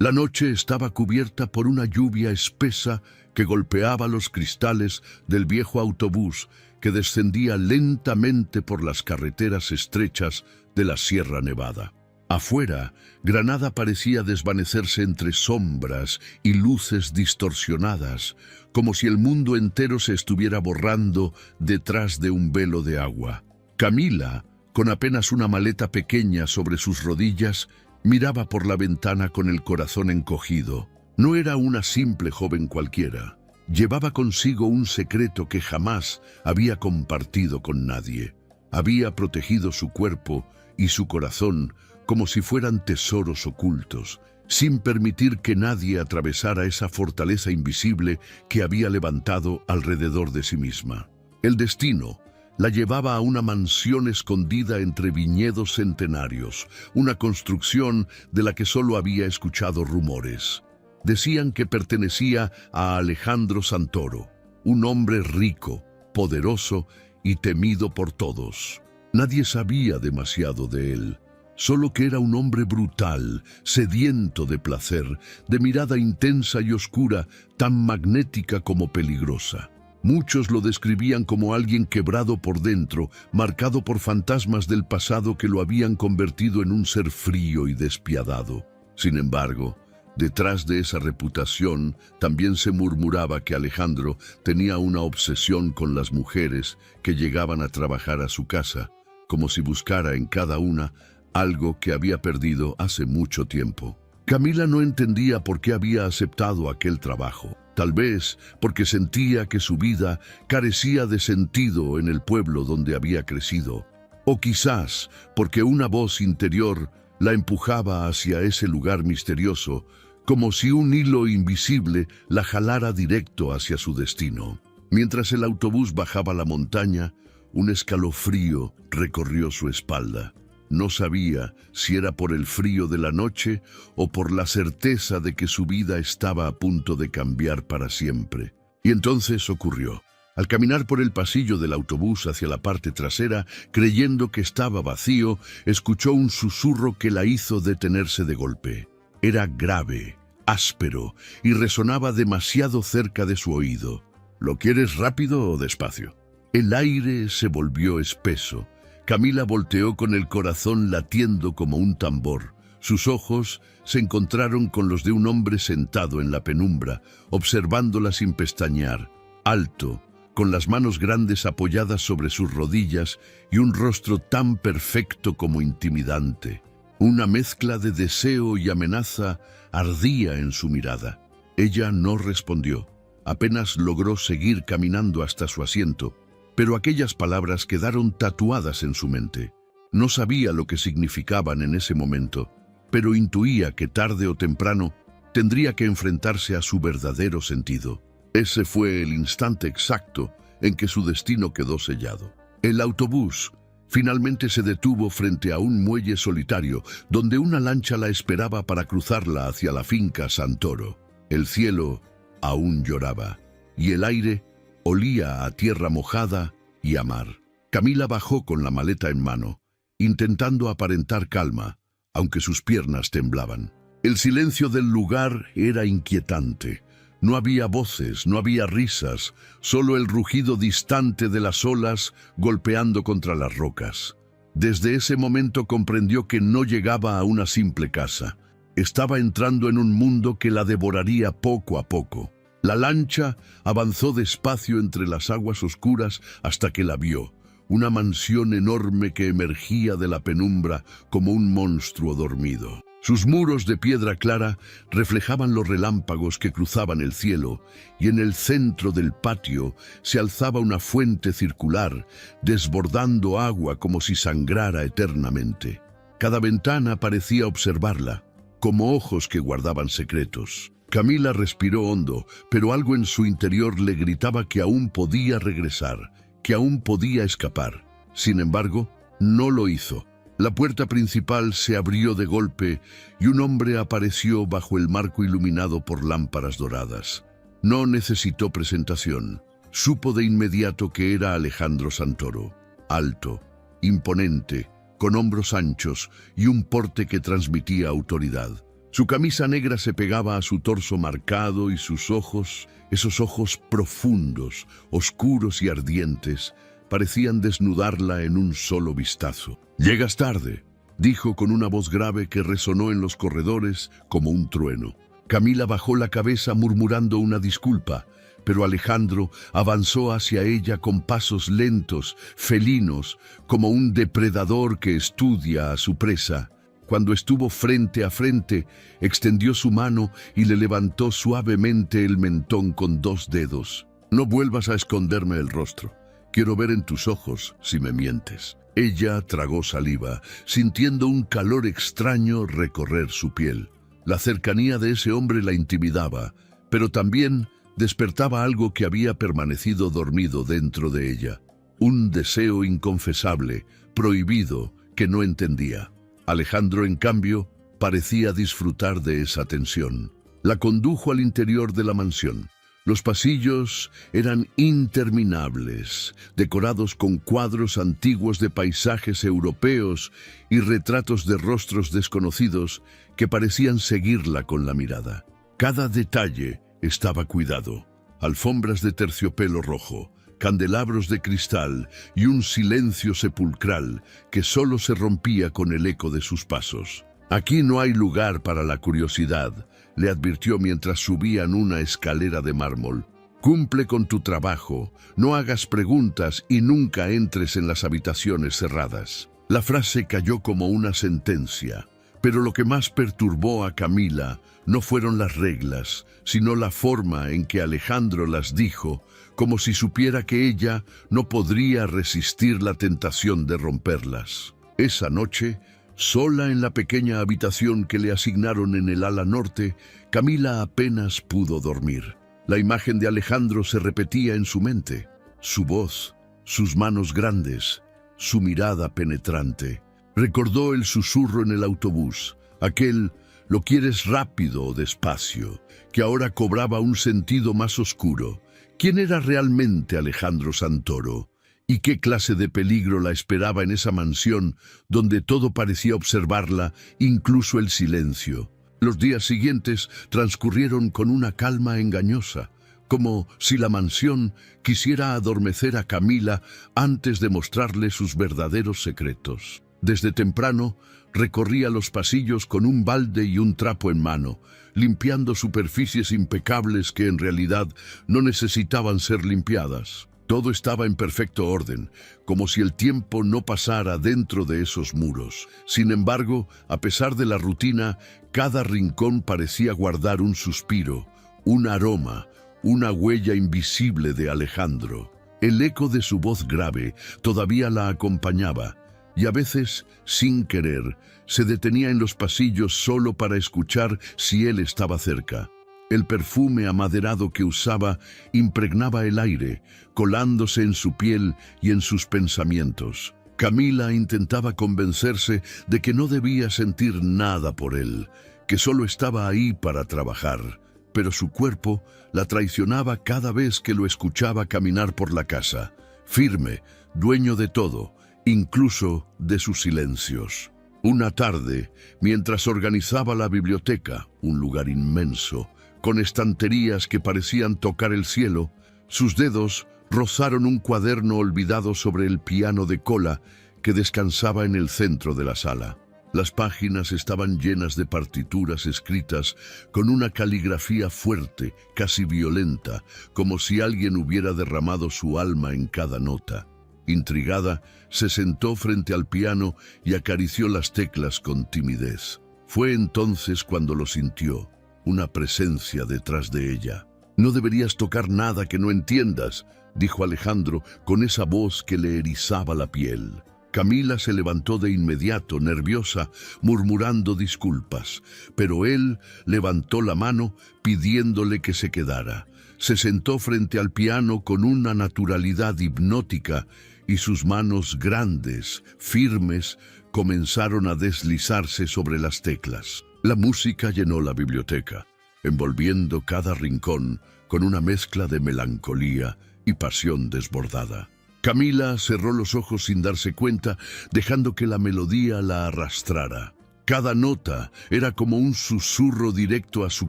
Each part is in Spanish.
La noche estaba cubierta por una lluvia espesa que golpeaba los cristales del viejo autobús que descendía lentamente por las carreteras estrechas de la Sierra Nevada. Afuera, Granada parecía desvanecerse entre sombras y luces distorsionadas, como si el mundo entero se estuviera borrando detrás de un velo de agua. Camila, con apenas una maleta pequeña sobre sus rodillas, miraba por la ventana con el corazón encogido. No era una simple joven cualquiera. Llevaba consigo un secreto que jamás había compartido con nadie. Había protegido su cuerpo y su corazón como si fueran tesoros ocultos, sin permitir que nadie atravesara esa fortaleza invisible que había levantado alrededor de sí misma. El destino la llevaba a una mansión escondida entre viñedos centenarios, una construcción de la que solo había escuchado rumores. Decían que pertenecía a Alejandro Santoro, un hombre rico, poderoso y temido por todos. Nadie sabía demasiado de él, solo que era un hombre brutal, sediento de placer, de mirada intensa y oscura, tan magnética como peligrosa. Muchos lo describían como alguien quebrado por dentro, marcado por fantasmas del pasado que lo habían convertido en un ser frío y despiadado. Sin embargo, detrás de esa reputación también se murmuraba que Alejandro tenía una obsesión con las mujeres que llegaban a trabajar a su casa, como si buscara en cada una algo que había perdido hace mucho tiempo. Camila no entendía por qué había aceptado aquel trabajo. Tal vez porque sentía que su vida carecía de sentido en el pueblo donde había crecido. O quizás porque una voz interior la empujaba hacia ese lugar misterioso, como si un hilo invisible la jalara directo hacia su destino. Mientras el autobús bajaba la montaña, un escalofrío recorrió su espalda. No sabía si era por el frío de la noche o por la certeza de que su vida estaba a punto de cambiar para siempre. Y entonces ocurrió. Al caminar por el pasillo del autobús hacia la parte trasera, creyendo que estaba vacío, escuchó un susurro que la hizo detenerse de golpe. Era grave, áspero y resonaba demasiado cerca de su oído. ¿Lo quieres rápido o despacio? El aire se volvió espeso. Camila volteó con el corazón latiendo como un tambor. Sus ojos se encontraron con los de un hombre sentado en la penumbra, observándola sin pestañear, alto, con las manos grandes apoyadas sobre sus rodillas y un rostro tan perfecto como intimidante. Una mezcla de deseo y amenaza ardía en su mirada. Ella no respondió. Apenas logró seguir caminando hasta su asiento. Pero aquellas palabras quedaron tatuadas en su mente. No sabía lo que significaban en ese momento, pero intuía que tarde o temprano tendría que enfrentarse a su verdadero sentido. Ese fue el instante exacto en que su destino quedó sellado. El autobús finalmente se detuvo frente a un muelle solitario, donde una lancha la esperaba para cruzarla hacia la finca Santoro. El cielo aún lloraba, y el aire olía a tierra mojada y a mar. Camila bajó con la maleta en mano, intentando aparentar calma, aunque sus piernas temblaban. El silencio del lugar era inquietante. No había voces, no había risas, solo el rugido distante de las olas golpeando contra las rocas. Desde ese momento comprendió que no llegaba a una simple casa. Estaba entrando en un mundo que la devoraría poco a poco. La lancha avanzó despacio entre las aguas oscuras hasta que la vio, una mansión enorme que emergía de la penumbra como un monstruo dormido. Sus muros de piedra clara reflejaban los relámpagos que cruzaban el cielo, y en el centro del patio se alzaba una fuente circular, desbordando agua como si sangrara eternamente. Cada ventana parecía observarla, como ojos que guardaban secretos. Camila respiró hondo, pero algo en su interior le gritaba que aún podía regresar, que aún podía escapar. Sin embargo, no lo hizo. La puerta principal se abrió de golpe y un hombre apareció bajo el marco iluminado por lámparas doradas. No necesitó presentación. Supo de inmediato que era Alejandro Santoro, alto, imponente, con hombros anchos y un porte que transmitía autoridad. Su camisa negra se pegaba a su torso marcado y sus ojos, esos ojos profundos, oscuros y ardientes, parecían desnudarla en un solo vistazo. «Llegas tarde», dijo con una voz grave que resonó en los corredores como un trueno. Camila bajó la cabeza murmurando una disculpa, pero Alejandro avanzó hacia ella con pasos lentos, felinos, como un depredador que estudia a su presa. Cuando estuvo frente a frente, extendió su mano y le levantó suavemente el mentón con 2 dedos. «No vuelvas a esconderme el rostro. Quiero ver en tus ojos si me mientes». Ella tragó saliva, sintiendo un calor extraño recorrer su piel. La cercanía de ese hombre la intimidaba, pero también despertaba algo que había permanecido dormido dentro de ella. Un deseo inconfesable, prohibido, que no entendía. Alejandro, en cambio, parecía disfrutar de esa tensión. La condujo al interior de la mansión. Los pasillos eran interminables, decorados con cuadros antiguos de paisajes europeos y retratos de rostros desconocidos que parecían seguirla con la mirada. Cada detalle estaba cuidado. Alfombras de terciopelo rojo, candelabros de cristal y un silencio sepulcral que solo se rompía con el eco de sus pasos. «Aquí no hay lugar para la curiosidad», le advirtió mientras subían una escalera de mármol. «Cumple con tu trabajo, no hagas preguntas y nunca entres en las habitaciones cerradas». La frase cayó como una sentencia, pero lo que más perturbó a Camila no fueron las reglas, sino la forma en que Alejandro las dijo, como si supiera que ella no podría resistir la tentación de romperlas. Esa noche, sola en la pequeña habitación que le asignaron en el ala norte, Camila apenas pudo dormir. La imagen de Alejandro se repetía en su mente, su voz, sus manos grandes, su mirada penetrante. Recordó el susurro en el autobús, aquel «lo quieres rápido o despacio», que ahora cobraba un sentido más oscuro. ¿Quién era realmente Alejandro Santoro? ¿Y qué clase de peligro la esperaba en esa mansión donde todo parecía observarla, incluso el silencio? Los días siguientes transcurrieron con una calma engañosa, como si la mansión quisiera adormecer a Camila antes de mostrarle sus verdaderos secretos. Desde temprano recorría los pasillos con un balde y un trapo en mano, limpiando superficies impecables que en realidad no necesitaban ser limpiadas. Todo estaba en perfecto orden, como si el tiempo no pasara dentro de esos muros. Sin embargo, a pesar de la rutina, cada rincón parecía guardar un suspiro, un aroma, una huella invisible de Alejandro. El eco de su voz grave todavía la acompañaba, y a veces, sin querer, se detenía en los pasillos solo para escuchar si él estaba cerca. El perfume amaderado que usaba impregnaba el aire, colándose en su piel y en sus pensamientos. Camila intentaba convencerse de que no debía sentir nada por él, que solo estaba ahí para trabajar, pero su cuerpo la traicionaba cada vez que lo escuchaba caminar por la casa, firme, dueño de todo, incluso de sus silencios. Una tarde, mientras organizaba la biblioteca, un lugar inmenso, con estanterías que parecían tocar el cielo, sus dedos rozaron un cuaderno olvidado sobre el piano de cola que descansaba en el centro de la sala. Las páginas estaban llenas de partituras escritas con una caligrafía fuerte, casi violenta, como si alguien hubiera derramado su alma en cada nota. Intrigada, se sentó frente al piano y acarició las teclas con timidez. Fue entonces cuando lo sintió, una presencia detrás de ella. «No deberías tocar nada que no entiendas», dijo Alejandro con esa voz que le erizaba la piel. Camila se levantó de inmediato, nerviosa, murmurando disculpas, pero él levantó la mano pidiéndole que se quedara. Se sentó frente al piano con una naturalidad hipnótica y sus manos grandes, firmes, comenzaron a deslizarse sobre las teclas. La música llenó la biblioteca, envolviendo cada rincón con una mezcla de melancolía y pasión desbordada. Camila cerró los ojos sin darse cuenta, dejando que la melodía la arrastrara. Cada nota era como un susurro directo a su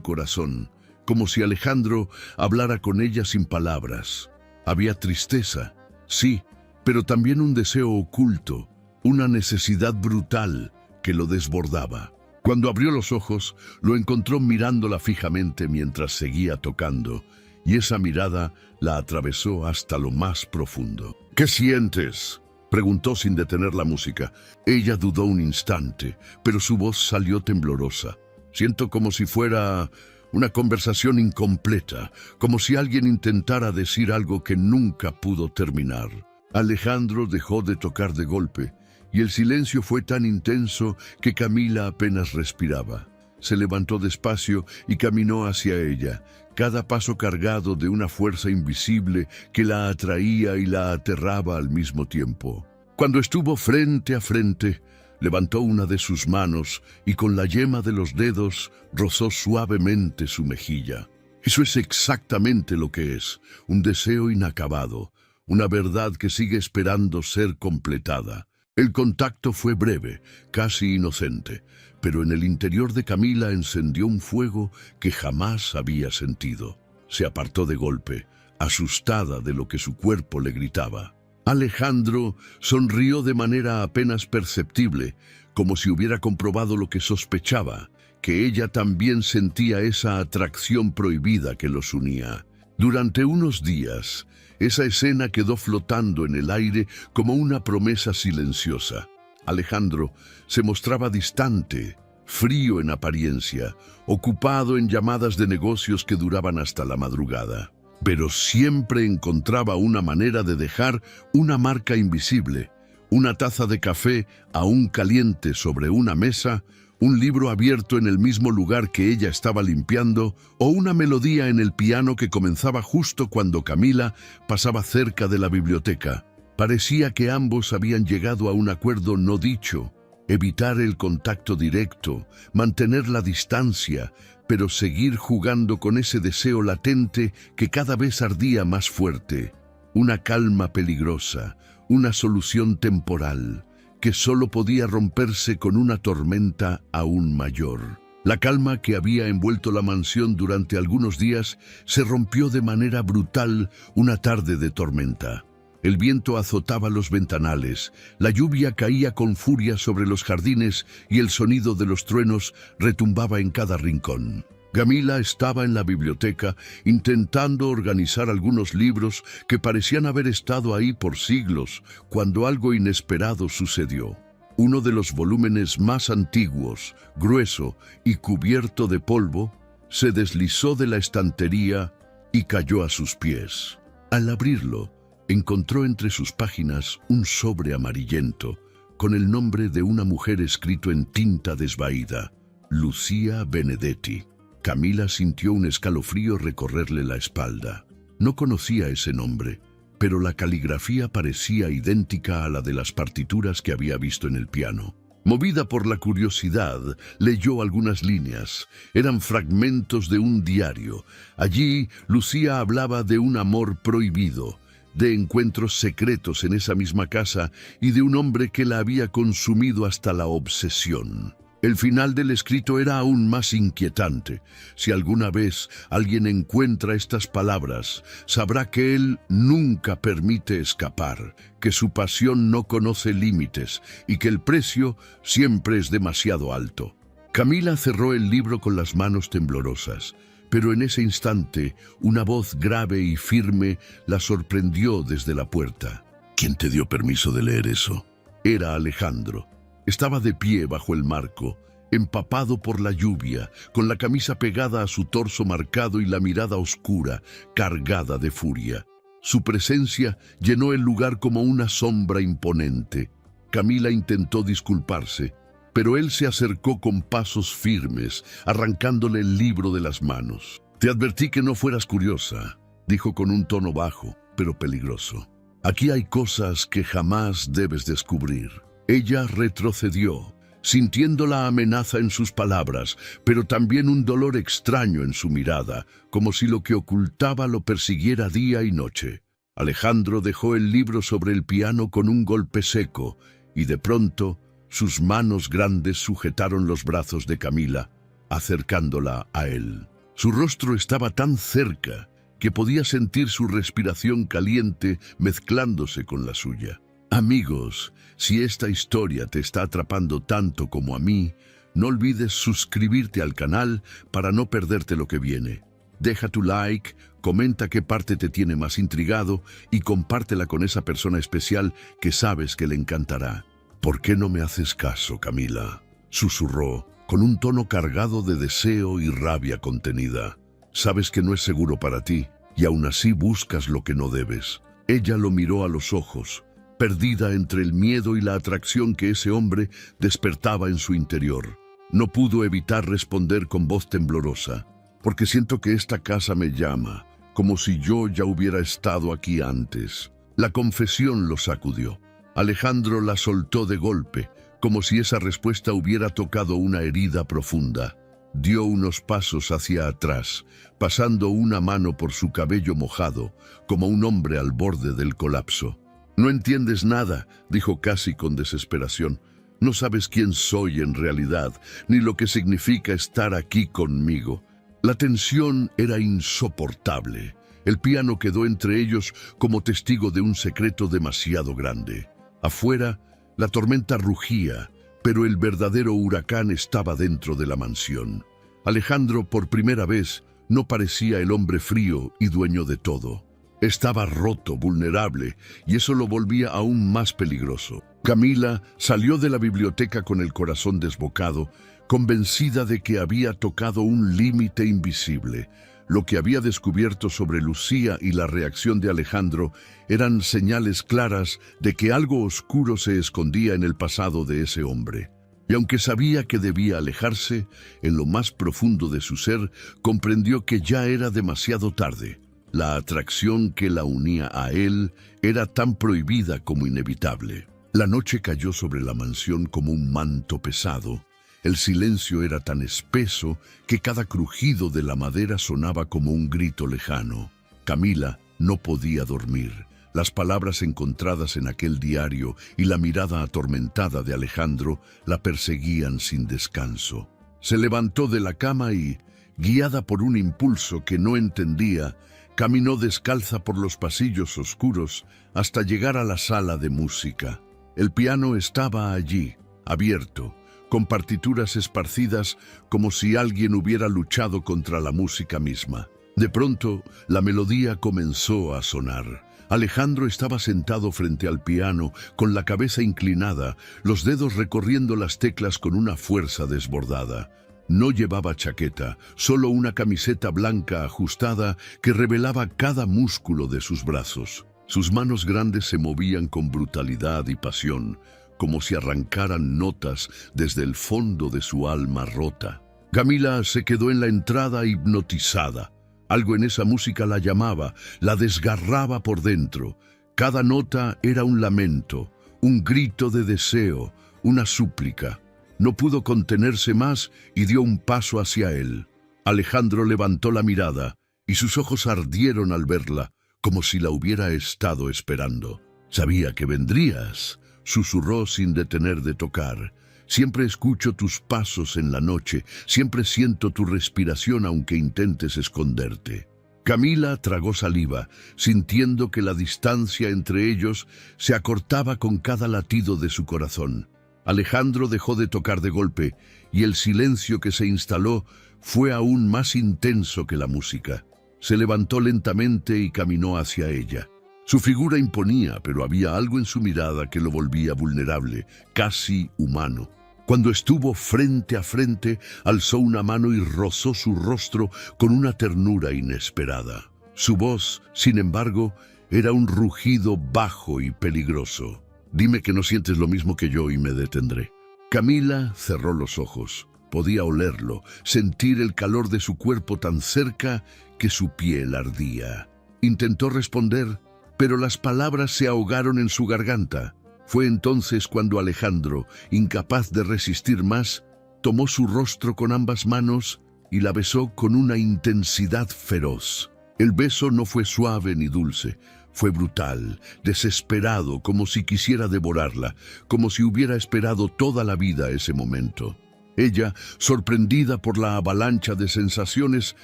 corazón, como si Alejandro hablara con ella sin palabras. Había tristeza, sí, pero también un deseo oculto, una necesidad brutal que lo desbordaba. Cuando abrió los ojos, lo encontró mirándola fijamente mientras seguía tocando, y esa mirada la atravesó hasta lo más profundo. ¿Qué sientes?, preguntó sin detener la música. Ella dudó un instante, pero su voz salió temblorosa. Siento como si fuera una conversación incompleta, como si alguien intentara decir algo que nunca pudo terminar. Alejandro dejó de tocar de golpe, y el silencio fue tan intenso que Camila apenas respiraba. Se levantó despacio y caminó hacia ella, cada paso cargado de una fuerza invisible que la atraía y la aterraba al mismo tiempo. Cuando estuvo frente a frente, levantó una de sus manos y con la yema de los dedos rozó suavemente su mejilla. Eso es exactamente lo que es, un deseo inacabado, una verdad que sigue esperando ser completada. El contacto fue breve, casi inocente, pero en el interior de Camila encendió un fuego que jamás había sentido. Se apartó de golpe, asustada de lo que su cuerpo le gritaba. Alejandro sonrió de manera apenas perceptible, como si hubiera comprobado lo que sospechaba, que ella también sentía esa atracción prohibida que los unía. Durante unos días, esa escena quedó flotando en el aire como una promesa silenciosa. Alejandro se mostraba distante, frío en apariencia, ocupado en llamadas de negocios que duraban hasta la madrugada. Pero siempre encontraba una manera de dejar una marca invisible, una taza de café aún caliente sobre una mesa, un libro abierto en el mismo lugar que ella estaba limpiando, o una melodía en el piano que comenzaba justo cuando Camila pasaba cerca de la biblioteca. Parecía que ambos habían llegado a un acuerdo no dicho: evitar el contacto directo, mantener la distancia, pero seguir jugando con ese deseo latente que cada vez ardía más fuerte. Una calma peligrosa, una solución temporal, que solo podía romperse con una tormenta aún mayor. La calma que había envuelto la mansión durante algunos días se rompió de manera brutal una tarde de tormenta. El viento azotaba los ventanales, la lluvia caía con furia sobre los jardines y el sonido de los truenos retumbaba en cada rincón. Camila estaba en la biblioteca intentando organizar algunos libros que parecían haber estado ahí por siglos, cuando algo inesperado sucedió. Uno de los volúmenes más antiguos, grueso y cubierto de polvo, se deslizó de la estantería y cayó a sus pies. Al abrirlo, encontró entre sus páginas un sobre amarillento con el nombre de una mujer escrito en tinta desvaída: Lucia Benedetti. Camila sintió un escalofrío recorrerle la espalda. No conocía ese nombre, pero la caligrafía parecía idéntica a la de las partituras que había visto en el piano. Movida por la curiosidad, leyó algunas líneas. Eran fragmentos de un diario. Allí, Lucía hablaba de un amor prohibido, de encuentros secretos en esa misma casa y de un hombre que la había consumido hasta la obsesión. El final del escrito era aún más inquietante. Si alguna vez alguien encuentra estas palabras, sabrá que él nunca permite escapar, que su pasión no conoce límites y que el precio siempre es demasiado alto. Camila cerró el libro con las manos temblorosas, pero en ese instante una voz grave y firme la sorprendió desde la puerta. ¿Quién te dio permiso de leer eso? Era Alejandro. Estaba de pie bajo el marco, empapado por la lluvia, con la camisa pegada a su torso marcado y la mirada oscura, cargada de furia. Su presencia llenó el lugar como una sombra imponente. Camila intentó disculparse, pero él se acercó con pasos firmes, arrancándole el libro de las manos. «Te advertí que no fueras curiosa», dijo con un tono bajo, pero peligroso. «Aquí hay cosas que jamás debes descubrir». Ella retrocedió, sintiendo la amenaza en sus palabras, pero también un dolor extraño en su mirada, como si lo que ocultaba lo persiguiera día y noche. Alejandro dejó el libro sobre el piano con un golpe seco, y de pronto Sus manos grandes sujetaron los brazos de Camila, acercándola a él. Su rostro estaba tan cerca que podía sentir su respiración caliente mezclándose con la suya. Amigos, si esta historia te está atrapando tanto como a mí, no olvides suscribirte al canal para no perderte lo que viene. Deja tu like, comenta qué parte te tiene más intrigado y compártela con esa persona especial que sabes que le encantará. ¿Por qué no me haces caso, Camila?, susurró, con un tono cargado de deseo y rabia contenida. Sabes que no es seguro para ti, y aún así buscas lo que no debes. Ella lo miró a los ojos, perdida entre el miedo y la atracción que ese hombre despertaba en su interior. No pudo evitar responder con voz temblorosa, porque siento que esta casa me llama, como si yo ya hubiera estado aquí antes. La confesión lo sacudió. Alejandro la soltó de golpe, como si esa respuesta hubiera tocado una herida profunda. Dio unos pasos hacia atrás, pasando una mano por su cabello mojado, como un hombre al borde del colapso. «No entiendes nada», dijo casi con desesperación. «No sabes quién soy en realidad, ni lo que significa estar aquí conmigo». La tensión era insoportable. El piano quedó entre ellos como testigo de un secreto demasiado grande. Afuera, la tormenta rugía, pero el verdadero huracán estaba dentro de la mansión. Alejandro, por primera vez, no parecía el hombre frío y dueño de todo. Estaba roto, vulnerable, y eso lo volvía aún más peligroso. Camila salió de la biblioteca con el corazón desbocado, convencida de que había tocado un límite invisible. Lo que había descubierto sobre Lucía y la reacción de Alejandro eran señales claras de que algo oscuro se escondía en el pasado de ese hombre. Y aunque sabía que debía alejarse, en lo más profundo de su ser comprendió que ya era demasiado tarde. La atracción que la unía a él era tan prohibida como inevitable. La noche cayó sobre la mansión como un manto pesado. El silencio era tan espeso que cada crujido de la madera sonaba como un grito lejano. Camila no podía dormir. Las palabras encontradas en aquel diario y la mirada atormentada de Alejandro la perseguían sin descanso. Se levantó de la cama y, guiada por un impulso que no entendía, caminó descalza por los pasillos oscuros hasta llegar a la sala de música. El piano estaba allí, abierto, con partituras esparcidas como si alguien hubiera luchado contra la música misma. De pronto, la melodía comenzó a sonar. Alejandro estaba sentado frente al piano, con la cabeza inclinada, los dedos recorriendo las teclas con una fuerza desbordada. No llevaba chaqueta, solo una camiseta blanca ajustada que revelaba cada músculo de sus brazos. Sus manos grandes se movían con brutalidad y pasión, como si arrancaran notas desde el fondo de su alma rota. Camila se quedó en la entrada hipnotizada. Algo en esa música la llamaba, la desgarraba por dentro. Cada nota era un lamento, un grito de deseo, una súplica. No pudo contenerse más y dio un paso hacia él. Alejandro levantó la mirada y sus ojos ardieron al verla, como si la hubiera estado esperando. «Sabía que vendrías», susurró sin detener de tocar. «Siempre escucho tus pasos en la noche, siempre siento tu respiración aunque intentes esconderte». Camila tragó saliva, sintiendo que la distancia entre ellos se acortaba con cada latido de su corazón. Alejandro dejó de tocar de golpe, y el silencio que se instaló fue aún más intenso que la música. Se levantó lentamente y caminó hacia ella. Su figura imponía, pero había algo en su mirada que lo volvía vulnerable, casi humano. Cuando estuvo frente a frente, alzó una mano y rozó su rostro con una ternura inesperada. Su voz, sin embargo, era un rugido bajo y peligroso. «Dime que no sientes lo mismo que yo y me detendré». Camila cerró los ojos. Podía olerlo, sentir el calor de su cuerpo tan cerca que su piel ardía. Intentó responder, pero las palabras se ahogaron en su garganta. Fue entonces cuando Alejandro, incapaz de resistir más, tomó su rostro con ambas manos y la besó con una intensidad feroz. El beso no fue suave ni dulce, Fue brutal, desesperado, como si quisiera devorarla, como si hubiera esperado toda la vida ese momento. Ella, sorprendida por la avalancha de sensaciones,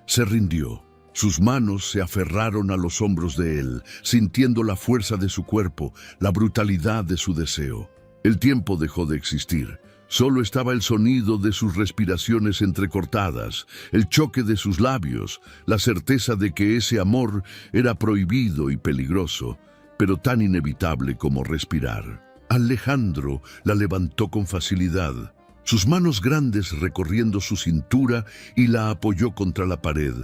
se rindió. Sus manos se aferraron a los hombros de él, sintiendo la fuerza de su cuerpo, la brutalidad de su deseo. El tiempo dejó de existir. Solo estaba el sonido de sus respiraciones entrecortadas, el choque de sus labios, la certeza de que ese amor era prohibido y peligroso, pero tan inevitable como respirar. Alejandro la levantó con facilidad, sus manos grandes recorriendo su cintura, y la apoyó contra la pared,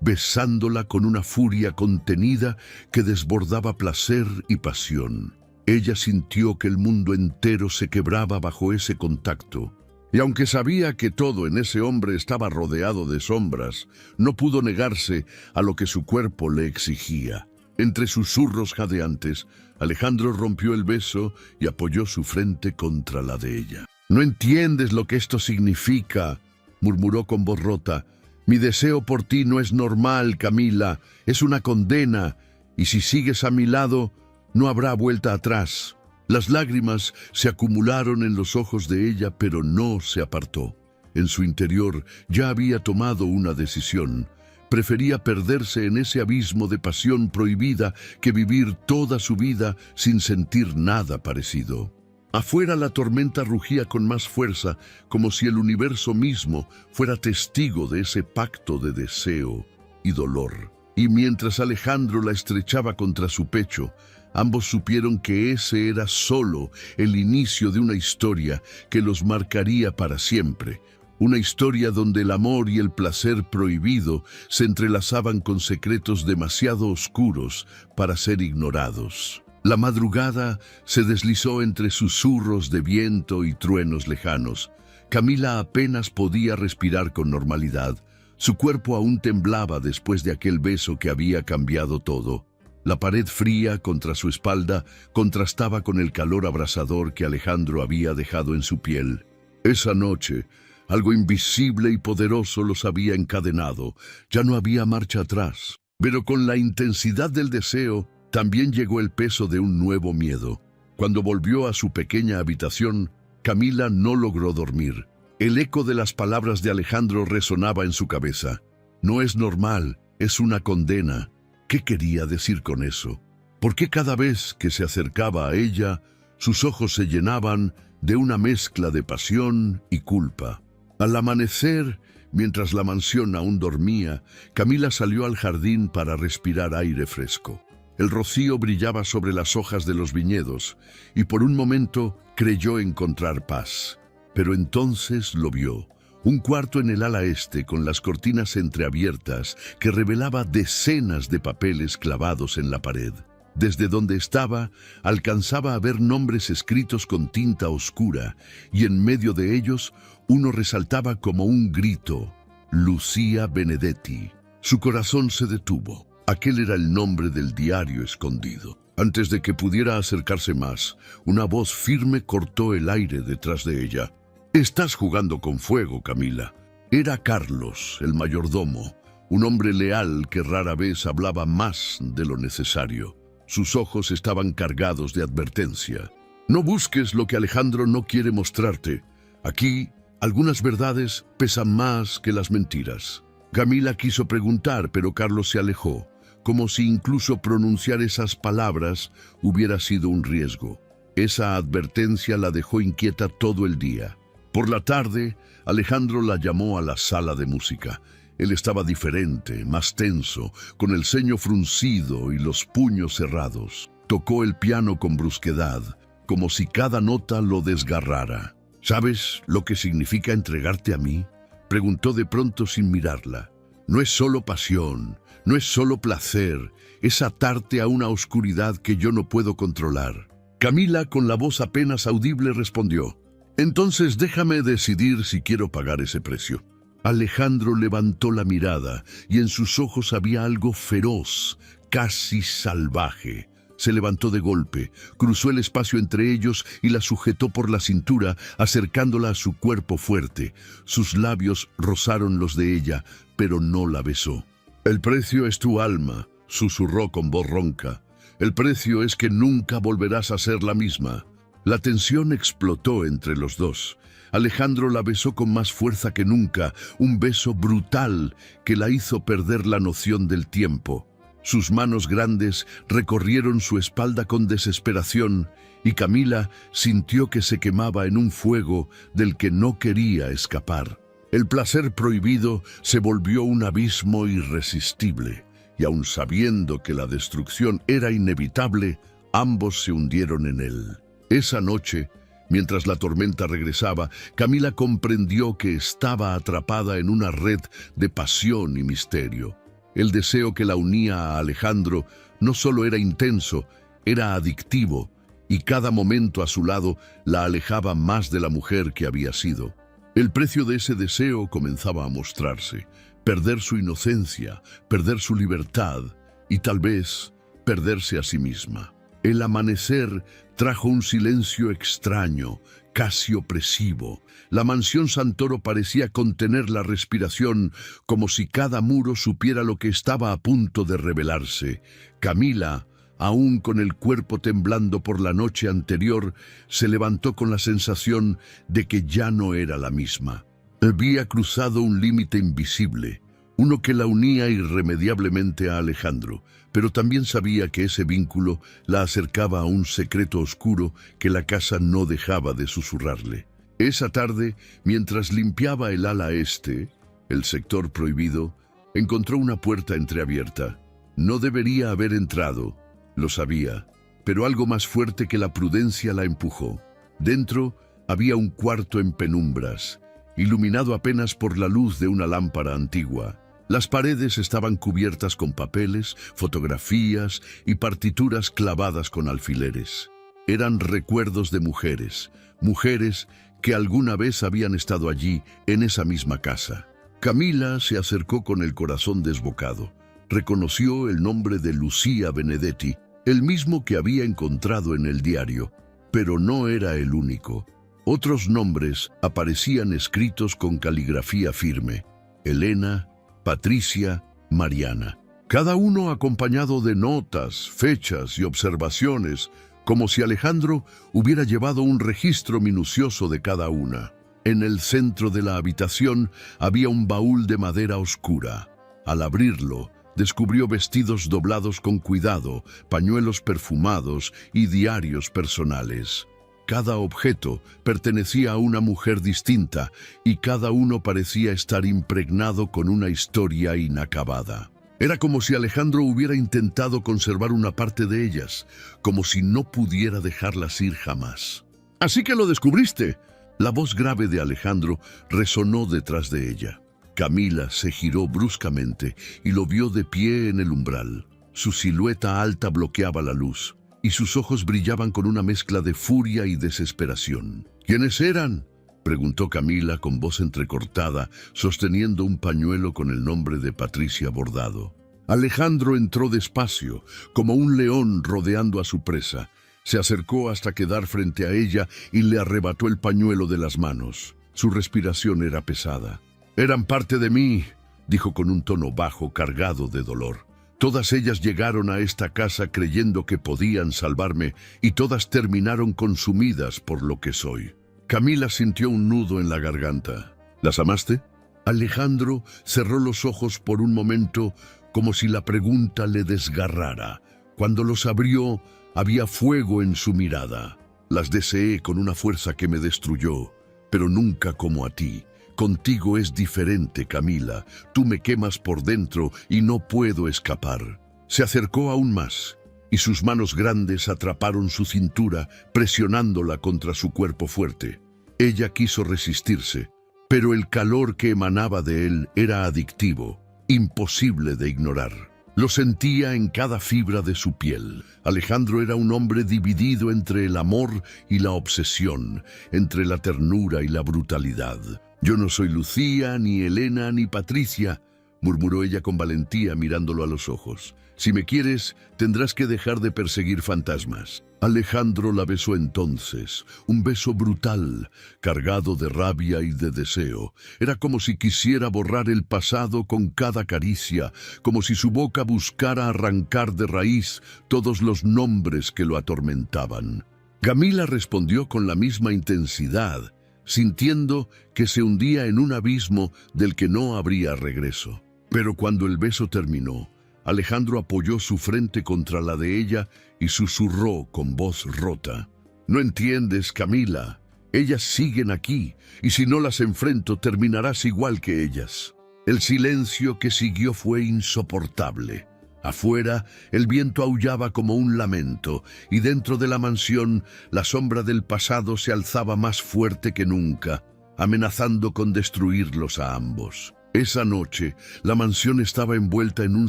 besándola con una furia contenida que desbordaba placer y pasión. Ella sintió que el mundo entero se quebraba bajo ese contacto, y aunque sabía que todo en ese hombre estaba rodeado de sombras, no pudo negarse a lo que su cuerpo le exigía. Entre susurros jadeantes, Alejandro rompió el beso y apoyó su frente contra la de ella. «No entiendes lo que esto significa», murmuró con voz rota. «Mi deseo por ti no es normal, Camila, es una condena, y si sigues a mi lado, no habrá vuelta atrás». Las lágrimas se acumularon en los ojos de ella, pero no se apartó. En su interior ya había tomado una decisión. Prefería perderse en ese abismo de pasión prohibida que vivir toda su vida sin sentir nada parecido. Afuera la tormenta rugía con más fuerza, como si el universo mismo fuera testigo de ese pacto de deseo y dolor. Y mientras Alejandro la estrechaba contra su pecho, ambos supieron que ese era solo el inicio de una historia que los marcaría para siempre. Una historia donde el amor y el placer prohibido se entrelazaban con secretos demasiado oscuros para ser ignorados. La madrugada se deslizó entre susurros de viento y truenos lejanos. Camila apenas podía respirar con normalidad. Su cuerpo aún temblaba después de aquel beso que había cambiado todo. La pared fría contra su espalda contrastaba con el calor abrasador que Alejandro había dejado en su piel. Esa noche, algo invisible y poderoso los había encadenado. Ya no había marcha atrás. Pero con la intensidad del deseo, también llegó el peso de un nuevo miedo. Cuando volvió a su pequeña habitación, Camila no logró dormir. El eco de las palabras de Alejandro resonaba en su cabeza. No es normal, es una condena. ¿Qué quería decir con eso? ¿Por qué cada vez que se acercaba a ella, sus ojos se llenaban de una mezcla de pasión y culpa? Al amanecer, mientras la mansión aún dormía, Camila salió al jardín para respirar aire fresco. El rocío brillaba sobre las hojas de los viñedos y por un momento creyó encontrar paz. Pero entonces lo vio. Un cuarto en el ala este con las cortinas entreabiertas que revelaba decenas de papeles clavados en la pared. Desde donde estaba, alcanzaba a ver nombres escritos con tinta oscura y en medio de ellos uno resaltaba como un grito: Lucía Benedetti. Su corazón se detuvo. Aquel era el nombre del diario escondido. Antes de que pudiera acercarse más, una voz firme cortó el aire detrás de ella. «Estás jugando con fuego, Camila». Era Carlos, el mayordomo, un hombre leal que rara vez hablaba más de lo necesario. Sus ojos estaban cargados de advertencia. «No busques lo que Alejandro no quiere mostrarte. Aquí, algunas verdades pesan más que las mentiras». Camila quiso preguntar, pero Carlos se alejó, como si incluso pronunciar esas palabras hubiera sido un riesgo. Esa advertencia la dejó inquieta todo el día. Por la tarde, Alejandro la llamó a la sala de música. Él estaba diferente, más tenso, con el ceño fruncido y los puños cerrados. Tocó el piano con brusquedad, como si cada nota lo desgarrara. «¿Sabes lo que significa entregarte a mí?», preguntó de pronto sin mirarla. «No es solo pasión, no es solo placer, es atarte a una oscuridad que yo no puedo controlar». Camila, con la voz apenas audible, respondió: «Entonces déjame decidir si quiero pagar ese precio». Alejandro levantó la mirada y en sus ojos había algo feroz, casi salvaje. Se levantó de golpe, cruzó el espacio entre ellos y la sujetó por la cintura, acercándola a su cuerpo fuerte. Sus labios rozaron los de ella, pero no la besó. «El precio es tu alma», susurró con voz ronca. El precio es que nunca volverás a ser la misma. La tensión explotó entre los dos. Alejandro la besó con más fuerza que nunca, un beso brutal que la hizo perder la noción del tiempo. Sus manos grandes recorrieron su espalda con desesperación y Camila sintió que se quemaba en un fuego del que no quería escapar. El placer prohibido se volvió un abismo irresistible, y aun sabiendo que la destrucción era inevitable, ambos se hundieron en él. Esa noche, mientras la tormenta regresaba, Camila comprendió que estaba atrapada en una red de pasión y misterio. El deseo que la unía a Alejandro no solo era intenso, era adictivo, y cada momento a su lado la alejaba más de la mujer que había sido. El precio de ese deseo comenzaba a mostrarse: perder su inocencia, perder su libertad y tal vez perderse a sí misma. El amanecer trajo un silencio extraño, casi opresivo. La mansión Santoro parecía contener la respiración, como si cada muro supiera lo que estaba a punto de revelarse. Camila, aún con el cuerpo temblando por la noche anterior, se levantó con la sensación de que ya no era la misma. Había cruzado un límite invisible, uno que la unía irremediablemente a Alejandro, pero también sabía que ese vínculo la acercaba a un secreto oscuro que la casa no dejaba de susurrarle. Esa tarde, mientras limpiaba el ala este, el sector prohibido, encontró una puerta entreabierta. No debería haber entrado, lo sabía, pero algo más fuerte que la prudencia la empujó. Dentro había un cuarto en penumbras, iluminado apenas por la luz de una lámpara antigua. Las paredes estaban cubiertas con papeles, fotografías y partituras clavadas con alfileres. Eran recuerdos de mujeres, mujeres que alguna vez habían estado allí, en esa misma casa. Camila se acercó con el corazón desbocado. Reconoció el nombre de Lucía Benedetti, el mismo que había encontrado en el diario, pero no era el único. Otros nombres aparecían escritos con caligrafía firme: Elena, Patricia, Mariana. Cada uno acompañado de notas, fechas y observaciones, como si Alejandro hubiera llevado un registro minucioso de cada una. En el centro de la habitación había un baúl de madera oscura. Al abrirlo, descubrió vestidos doblados con cuidado, pañuelos perfumados y diarios personales. Cada objeto pertenecía a una mujer distinta y cada uno parecía estar impregnado con una historia inacabada. Era como si Alejandro hubiera intentado conservar una parte de ellas, como si no pudiera dejarlas ir jamás. «¿Así que lo descubriste?». La voz grave de Alejandro resonó detrás de ella. Camila se giró bruscamente y lo vio de pie en el umbral. Su silueta alta bloqueaba la luz, y sus ojos brillaban con una mezcla de furia y desesperación. «¿Quiénes eran?», preguntó Camila con voz entrecortada, sosteniendo un pañuelo con el nombre de Patricia bordado. Alejandro entró despacio, como un león rodeando a su presa. Se acercó hasta quedar frente a ella y le arrebató el pañuelo de las manos. Su respiración era pesada. «Eran parte de mí», dijo con un tono bajo, cargado de dolor. «Todas ellas llegaron a esta casa creyendo que podían salvarme y todas terminaron consumidas por lo que soy». Camila sintió un nudo en la garganta. «¿Las amaste?». Alejandro cerró los ojos por un momento, como si la pregunta le desgarrara. Cuando los abrió, había fuego en su mirada. «Las deseé con una fuerza que me destruyó, pero nunca como a ti. Contigo es diferente, Camila. Tú me quemas por dentro y no puedo escapar». Se acercó aún más, y sus manos grandes atraparon su cintura, presionándola contra su cuerpo fuerte. Ella quiso resistirse, pero el calor que emanaba de él era adictivo, imposible de ignorar. Lo sentía en cada fibra de su piel. Alejandro era un hombre dividido entre el amor y la obsesión, entre la ternura y la brutalidad. «Yo no soy Lucía, ni Elena, ni Patricia», murmuró ella con valentía mirándolo a los ojos. «Si me quieres, tendrás que dejar de perseguir fantasmas». Alejandro la besó entonces, un beso brutal, cargado de rabia y de deseo. Era como si quisiera borrar el pasado con cada caricia, como si su boca buscara arrancar de raíz todos los nombres que lo atormentaban. Camila respondió con la misma intensidad, sintiendo que se hundía en un abismo del que no habría regreso. Pero cuando el beso terminó, Alejandro apoyó su frente contra la de ella y susurró con voz rota: «No entiendes, Camila. Ellas siguen aquí, y si no las enfrento, terminarás igual que ellas». El silencio que siguió fue insoportable. Afuera, el viento aullaba como un lamento, y dentro de la mansión, la sombra del pasado se alzaba más fuerte que nunca, amenazando con destruirlos a ambos. Esa noche, la mansión estaba envuelta en un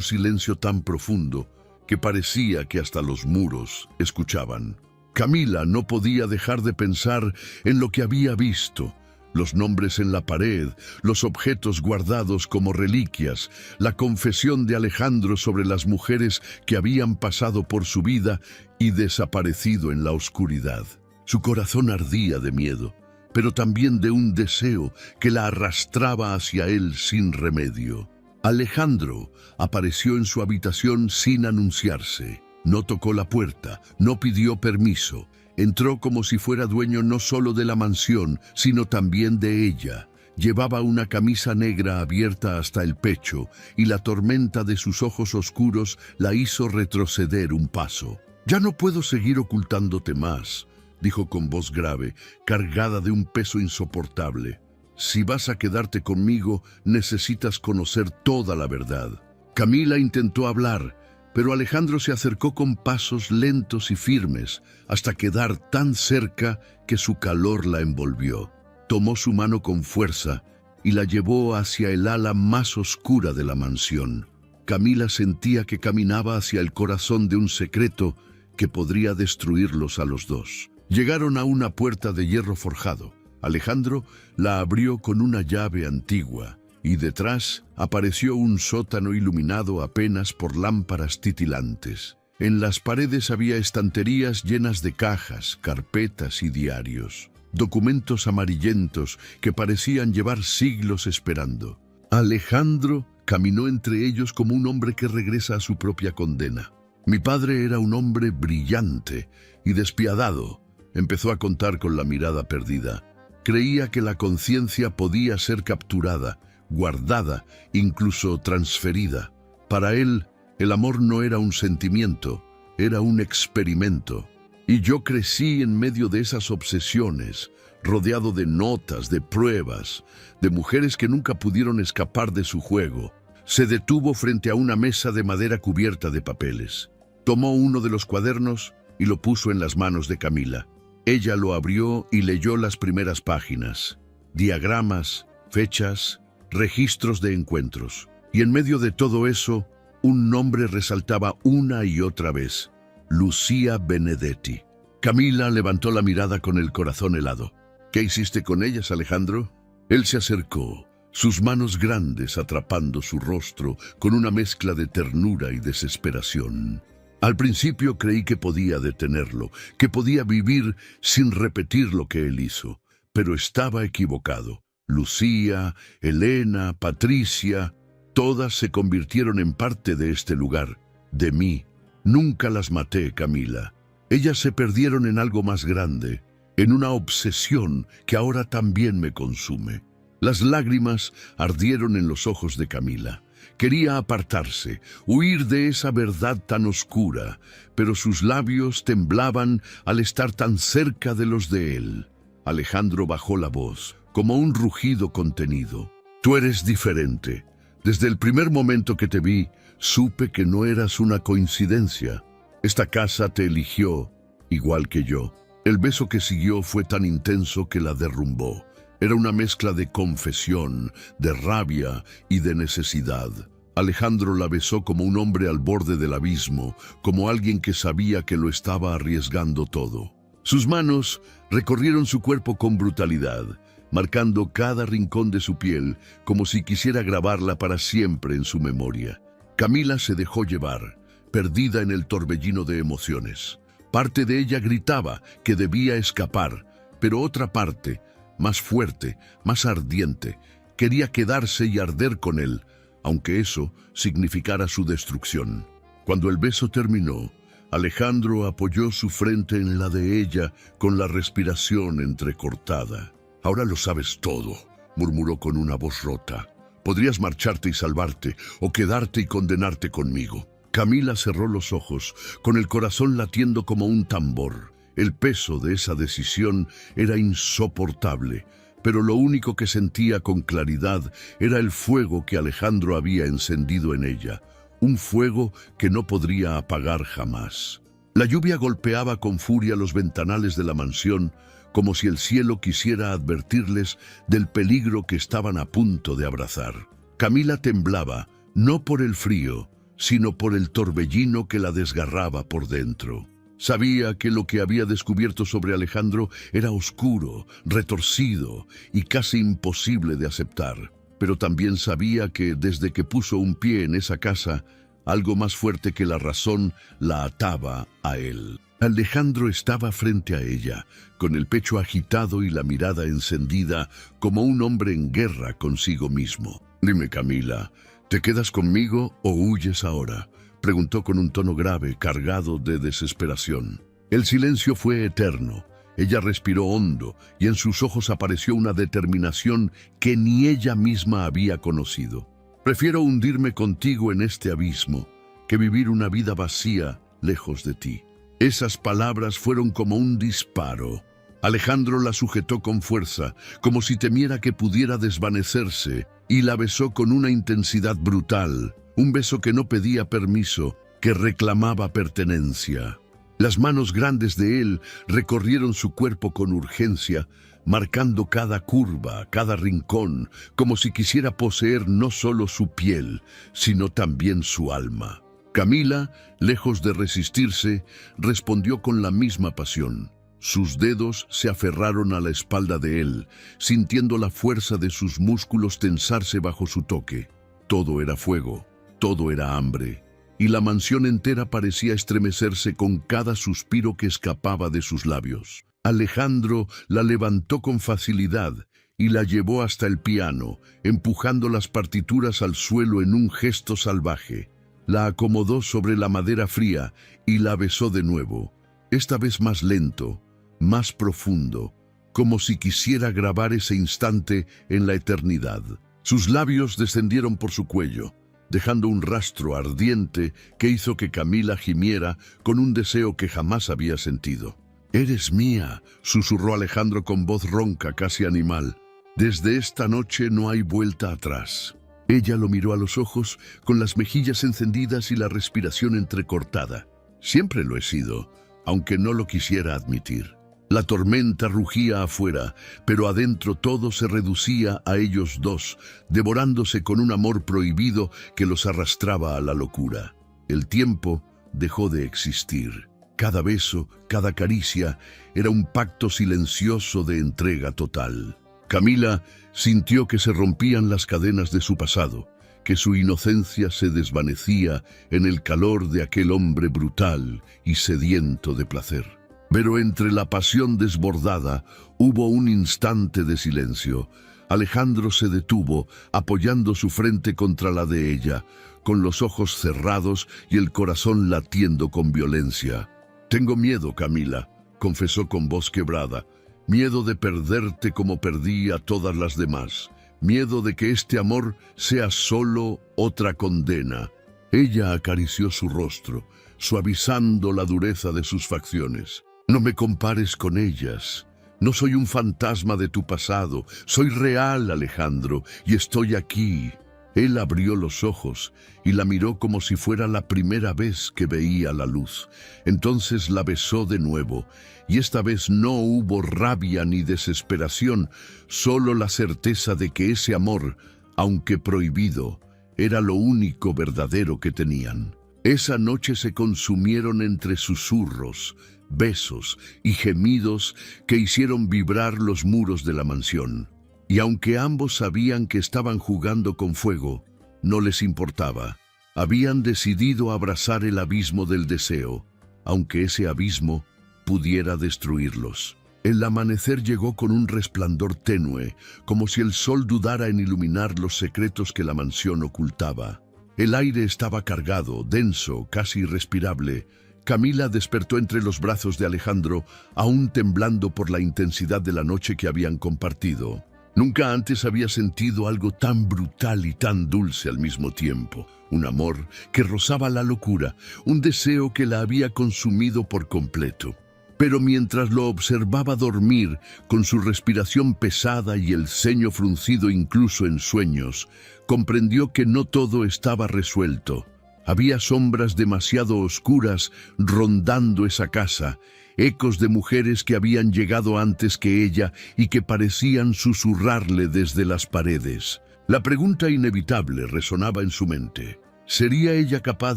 silencio tan profundo que parecía que hasta los muros escuchaban. Camila no podía dejar de pensar en lo que había visto: los nombres en la pared, los objetos guardados como reliquias, la confesión de Alejandro sobre las mujeres que habían pasado por su vida y desaparecido en la oscuridad. Su corazón ardía de miedo, pero también de un deseo que la arrastraba hacia él sin remedio. Alejandro apareció en su habitación sin anunciarse. No tocó la puerta, no pidió permiso. Entró como si fuera dueño no solo de la mansión, sino también de ella. Llevaba una camisa negra abierta hasta el pecho, y la tormenta de sus ojos oscuros la hizo retroceder un paso. «Ya no puedo seguir ocultándote más», dijo con voz grave, cargada de un peso insoportable. «Si vas a quedarte conmigo, necesitas conocer toda la verdad». Camila intentó hablar, pero Alejandro se acercó con pasos lentos y firmes, hasta quedar tan cerca que su calor la envolvió. Tomó su mano con fuerza y la llevó hacia el ala más oscura de la mansión. Camila sentía que caminaba hacia el corazón de un secreto que podría destruirlos a los dos. Llegaron a una puerta de hierro forjado. Alejandro la abrió con una llave antigua, y detrás apareció un sótano iluminado apenas por lámparas titilantes. En las paredes había estanterías llenas de cajas, carpetas y diarios, documentos amarillentos que parecían llevar siglos esperando. Alejandro caminó entre ellos como un hombre que regresa a su propia condena. «Mi padre era un hombre brillante y despiadado», empezó a contar con la mirada perdida. «Creía que la conciencia podía ser capturada, guardada, incluso transferida. Para él, el amor no era un sentimiento, era un experimento. Y yo crecí en medio de esas obsesiones, rodeado de notas, de pruebas, de mujeres que nunca pudieron escapar de su juego». Se detuvo frente a una mesa de madera cubierta de papeles. Tomó uno de los cuadernos y lo puso en las manos de Camila. Ella lo abrió y leyó las primeras páginas. Diagramas, fechas, registros de encuentros. Y en medio de todo eso, un nombre resaltaba una y otra vez: Lucía Benedetti. Camila levantó la mirada con el corazón helado. «¿Qué hiciste con ellas, Alejandro?» Él se acercó, sus manos grandes atrapando su rostro con una mezcla de ternura y desesperación. Al principio creí que podía detenerlo, que podía vivir sin repetir lo que él hizo, pero estaba equivocado. Lucía, Elena, Patricia, todas se convirtieron en parte de este lugar, de mí. Nunca las maté, Camila. Ellas se perdieron en algo más grande, en una obsesión que ahora también me consume. Las lágrimas ardieron en los ojos de Camila. Quería apartarse, huir de esa verdad tan oscura, pero sus labios temblaban al estar tan cerca de los de él. Alejandro bajó la voz, como un rugido contenido. «Tú eres diferente. Desde el primer momento que te vi, supe que no eras una coincidencia. Esta casa te eligió, igual que yo». El beso que siguió fue tan intenso que la derrumbó. Era una mezcla de confesión, de rabia y de necesidad. Alejandro la besó como un hombre al borde del abismo, como alguien que sabía que lo estaba arriesgando todo. Sus manos recorrieron su cuerpo con brutalidad, marcando cada rincón de su piel como si quisiera grabarla para siempre en su memoria. Camila se dejó llevar, perdida en el torbellino de emociones. Parte de ella gritaba que debía escapar, pero otra parte, más fuerte, más ardiente, quería quedarse y arder con él, aunque eso significara su destrucción. Cuando el beso terminó, Alejandro apoyó su frente en la de ella con la respiración entrecortada. «Ahora lo sabes todo», murmuró con una voz rota. «Podrías marcharte y salvarte, o quedarte y condenarte conmigo». Camila cerró los ojos, con el corazón latiendo como un tambor. El peso de esa decisión era insoportable, pero lo único que sentía con claridad era el fuego que Alejandro había encendido en ella, un fuego que no podría apagar jamás. La lluvia golpeaba con furia los ventanales de la mansión, como si el cielo quisiera advertirles del peligro que estaban a punto de abrazar. Camila temblaba, no por el frío, sino por el torbellino que la desgarraba por dentro. Sabía que lo que había descubierto sobre Alejandro era oscuro, retorcido y casi imposible de aceptar. Pero también sabía que desde que puso un pie en esa casa, algo más fuerte que la razón la ataba a él. Alejandro estaba frente a ella, con el pecho agitado y la mirada encendida, como un hombre en guerra consigo mismo. «Dime, Camila, ¿te quedas conmigo o huyes ahora?», preguntó con un tono grave, cargado de desesperación. El silencio fue eterno. Ella respiró hondo y en sus ojos apareció una determinación que ni ella misma había conocido. «Prefiero hundirme contigo en este abismo que vivir una vida vacía lejos de ti». Esas palabras fueron como un disparo. Alejandro la sujetó con fuerza, como si temiera que pudiera desvanecerse, y la besó con una intensidad brutal, un beso que no pedía permiso, que reclamaba pertenencia. Las manos grandes de él recorrieron su cuerpo con urgencia, marcando cada curva, cada rincón, como si quisiera poseer no solo su piel, sino también su alma. Camila, lejos de resistirse, respondió con la misma pasión. Sus dedos se aferraron a la espalda de él, sintiendo la fuerza de sus músculos tensarse bajo su toque. Todo era fuego, todo era hambre, y la mansión entera parecía estremecerse con cada suspiro que escapaba de sus labios. Alejandro la levantó con facilidad y la llevó hasta el piano, empujando las partituras al suelo en un gesto salvaje. La acomodó sobre la madera fría y la besó de nuevo, esta vez más lento, más profundo, como si quisiera grabar ese instante en la eternidad. Sus labios descendieron por su cuello, dejando un rastro ardiente que hizo que Camila gimiera con un deseo que jamás había sentido. «Eres mía», susurró Alejandro con voz ronca, casi animal. «Desde esta noche no hay vuelta atrás». Ella lo miró a los ojos, con las mejillas encendidas y la respiración entrecortada. «Siempre lo he sido, aunque no lo quisiera admitir». La tormenta rugía afuera, pero adentro todo se reducía a ellos dos, devorándose con un amor prohibido que los arrastraba a la locura. El tiempo dejó de existir. Cada beso, cada caricia, era un pacto silencioso de entrega total. Camila sintió que se rompían las cadenas de su pasado, que su inocencia se desvanecía en el calor de aquel hombre brutal y sediento de placer. Pero entre la pasión desbordada hubo un instante de silencio. Alejandro se detuvo, apoyando su frente contra la de ella, con los ojos cerrados y el corazón latiendo con violencia. «Tengo miedo, Camila», confesó con voz quebrada. «Miedo de perderte como perdí a todas las demás. Miedo de que este amor sea solo otra condena». Ella acarició su rostro, suavizando la dureza de sus facciones. «No me compares con ellas. No soy un fantasma de tu pasado. Soy real, Alejandro, y estoy aquí». Él abrió los ojos y la miró como si fuera la primera vez que veía la luz. Entonces la besó de nuevo, y esta vez no hubo rabia ni desesperación, solo la certeza de que ese amor, aunque prohibido, era lo único verdadero que tenían. Esa noche se consumieron entre susurros, besos y gemidos que hicieron vibrar los muros de la mansión. Y aunque ambos sabían que estaban jugando con fuego, no les importaba. Habían decidido abrazar el abismo del deseo, aunque ese abismo pudiera destruirlos. El amanecer llegó con un resplandor tenue, como si el sol dudara en iluminar los secretos que la mansión ocultaba. El aire estaba cargado, denso, casi irrespirable. Camila despertó entre los brazos de Alejandro, aún temblando por la intensidad de la noche que habían compartido. Nunca antes había sentido algo tan brutal y tan dulce al mismo tiempo. Un amor que rozaba la locura, un deseo que la había consumido por completo. Pero mientras lo observaba dormir, con su respiración pesada y el ceño fruncido incluso en sueños, comprendió que no todo estaba resuelto. Había sombras demasiado oscuras rondando esa casa, ecos de mujeres que habían llegado antes que ella y que parecían susurrarle desde las paredes. La pregunta inevitable resonaba en su mente. ¿Sería ella capaz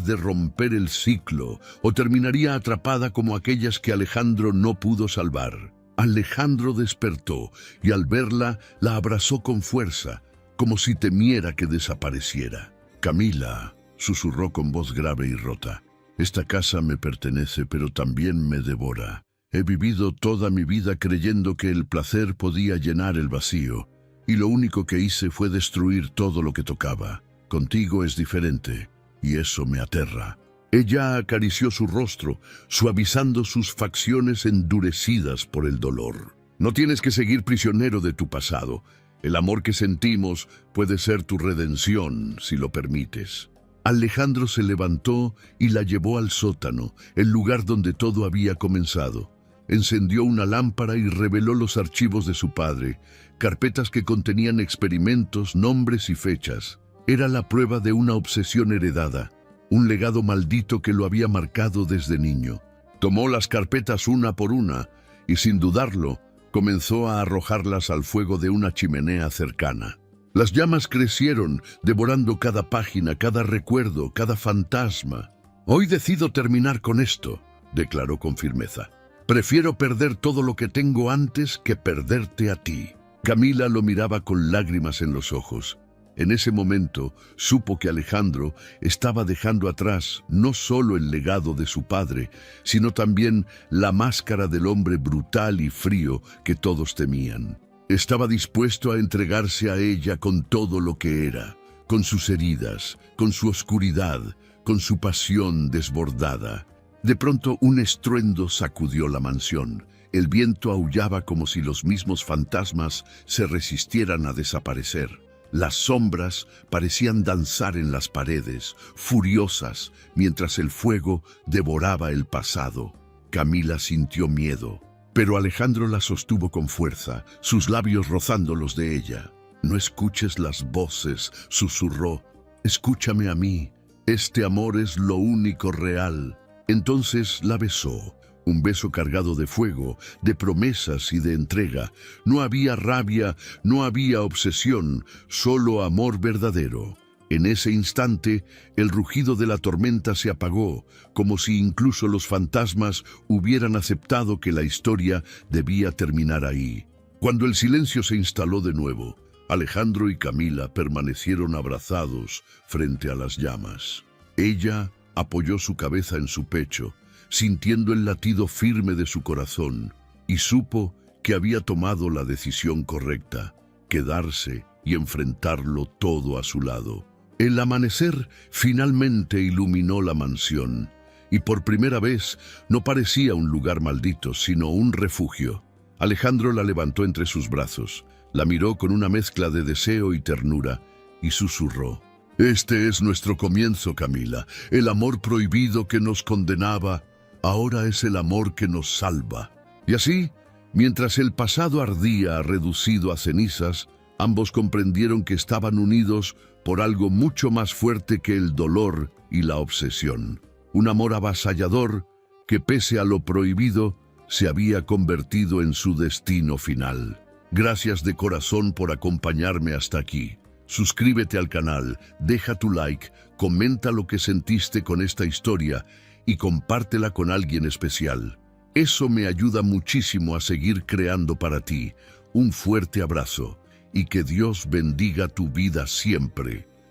de romper el ciclo o terminaría atrapada como aquellas que Alejandro no pudo salvar? Alejandro despertó y al verla la abrazó con fuerza, como si temiera que desapareciera. «Camila», susurró con voz grave y rota, «esta casa me pertenece, pero también me devora. He vivido toda mi vida creyendo que el placer podía llenar el vacío, y lo único que hice fue destruir todo lo que tocaba. Contigo es diferente, y eso me aterra». Ella acarició su rostro, suavizando sus facciones endurecidas por el dolor. «No tienes que seguir prisionero de tu pasado. El amor que sentimos puede ser tu redención, si lo permites». Alejandro se levantó y la llevó al sótano, el lugar donde todo había comenzado. Encendió una lámpara y reveló los archivos de su padre, carpetas que contenían experimentos, nombres y fechas. Era la prueba de una obsesión heredada, un legado maldito que lo había marcado desde niño. Tomó las carpetas una por una y, sin dudarlo, comenzó a arrojarlas al fuego de una chimenea cercana. Las llamas crecieron, devorando cada página, cada recuerdo, cada fantasma. «Hoy decido terminar con esto», declaró con firmeza. «Prefiero perder todo lo que tengo antes que perderte a ti». Camila lo miraba con lágrimas en los ojos. En ese momento supo que Alejandro estaba dejando atrás no solo el legado de su padre, sino también la máscara del hombre brutal y frío que todos temían. Estaba dispuesto a entregarse a ella con todo lo que era, con sus heridas, con su oscuridad, con su pasión desbordada. De pronto un estruendo sacudió la mansión. El viento aullaba como si los mismos fantasmas se resistieran a desaparecer. Las sombras parecían danzar en las paredes, furiosas, mientras el fuego devoraba el pasado. Camila sintió miedo, pero Alejandro la sostuvo con fuerza, sus labios rozando los de ella. «No escuches las voces», susurró. «Escúchame a mí. Este amor es lo único real». Entonces la besó. Un beso cargado de fuego, de promesas y de entrega. No había rabia, no había obsesión, solo amor verdadero. En ese instante, el rugido de la tormenta se apagó, como si incluso los fantasmas hubieran aceptado que la historia debía terminar ahí. Cuando el silencio se instaló de nuevo, Alejandro y Camila permanecieron abrazados frente a las llamas. Ella apoyó su cabeza en su pecho, sintiendo el latido firme de su corazón, y supo que había tomado la decisión correcta, quedarse y enfrentarlo todo a su lado. El amanecer finalmente iluminó la mansión, y por primera vez no parecía un lugar maldito, sino un refugio. Alejandro la levantó entre sus brazos, la miró con una mezcla de deseo y ternura, y susurró: «Este es nuestro comienzo, Camila. El amor prohibido que nos condenaba, ahora es el amor que nos salva». Y así, mientras el pasado ardía reducido a cenizas, ambos comprendieron que estaban unidos por algo mucho más fuerte que el dolor y la obsesión. Un amor avasallador que, pese a lo prohibido, se había convertido en su destino final. Gracias de corazón por acompañarme hasta aquí. Suscríbete al canal, deja tu like, comenta lo que sentiste con esta historia y compártela con alguien especial. Eso me ayuda muchísimo a seguir creando para ti. Un fuerte abrazo y que Dios bendiga tu vida siempre.